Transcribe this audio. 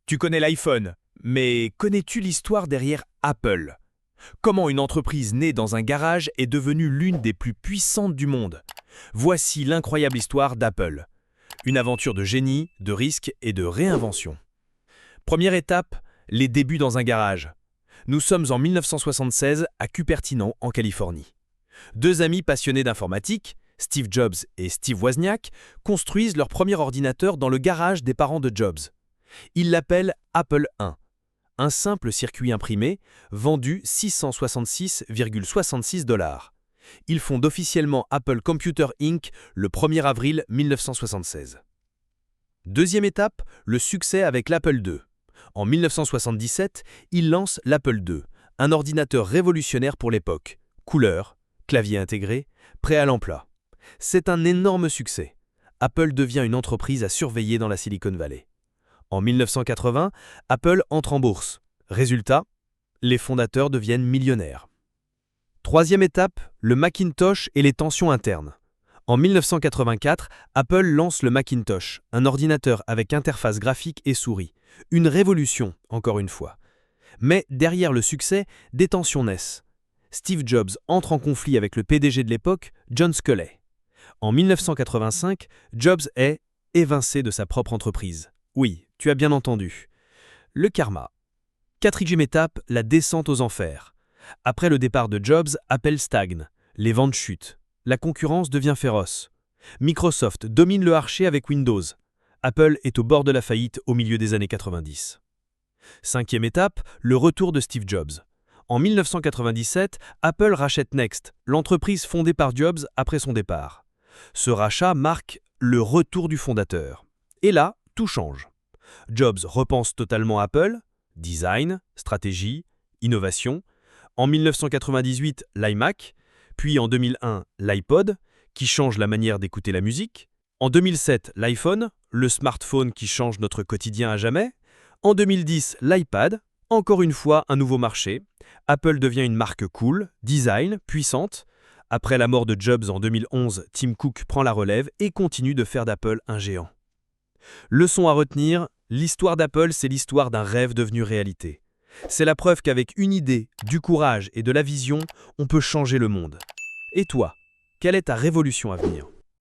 Tu connais l'iPhone, mais connais-tu l'histoire derrière Apple? Comment une entreprise née dans un garage est devenue l'une des plus puissantes du monde? Voici l'incroyable histoire d'Apple. Une aventure de génie, de risque et de réinvention. Première étape, les débuts dans un garage. Nous sommes en 1976 à Cupertino, en Californie. Deux amis passionnés d'informatique, Steve Jobs et Steve Wozniak, construisent leur premier ordinateur dans le garage des parents de Jobs. Ils l'appellent Apple I, un simple circuit imprimé vendu 666,66 $. Ils fondent officiellement Apple Computer Inc. le 1er avril 1976. Deuxième étape, le succès avec l'Apple II. En 1977, ils lancent l'Apple II, un ordinateur révolutionnaire pour l'époque. Couleur, clavier intégré, prêt à l'emploi. C'est un énorme succès. Apple devient une entreprise à surveiller dans la Silicon Valley. En 1980, Apple entre en bourse. Résultat, les fondateurs deviennent millionnaires. Troisième étape, le Macintosh et les tensions internes. En 1984, Apple lance le Macintosh, un ordinateur avec interface graphique et souris. Une révolution, encore une fois. Mais derrière le succès, des tensions naissent. Steve Jobs entre en conflit avec le PDG de l'époque, John Sculley. En 1985, Jobs est évincé de sa propre entreprise. Oui, tu as bien entendu. Le karma. Quatrième étape, la descente aux enfers. Après le départ de Jobs, Apple stagne. Les ventes chutent. La concurrence devient féroce. Microsoft domine le marché avec Windows. Apple est au bord de la faillite au milieu des années 90. Cinquième étape, le retour de Steve Jobs. En 1997, Apple rachète Next, l'entreprise fondée par Jobs après son départ. Ce rachat marque le retour du fondateur. Et là, tout change. Jobs repense totalement Apple, design, stratégie, innovation. En 1998, l'iMac, puis en 2001, l'iPod, qui change la manière d'écouter la musique. En 2007, l'iPhone, le smartphone qui change notre quotidien à jamais. En 2010, l'iPad, encore une fois un nouveau marché. Apple devient une marque cool, design, puissante. Après la mort de Jobs en 2011, Tim Cook prend la relève et continue de faire d'Apple un géant. Leçon à retenir, l'histoire d'Apple, c'est l'histoire d'un rêve devenu réalité. C'est la preuve qu'avec une idée, du courage et de la vision, on peut changer le monde. Et toi, quelle est ta révolution à venir ?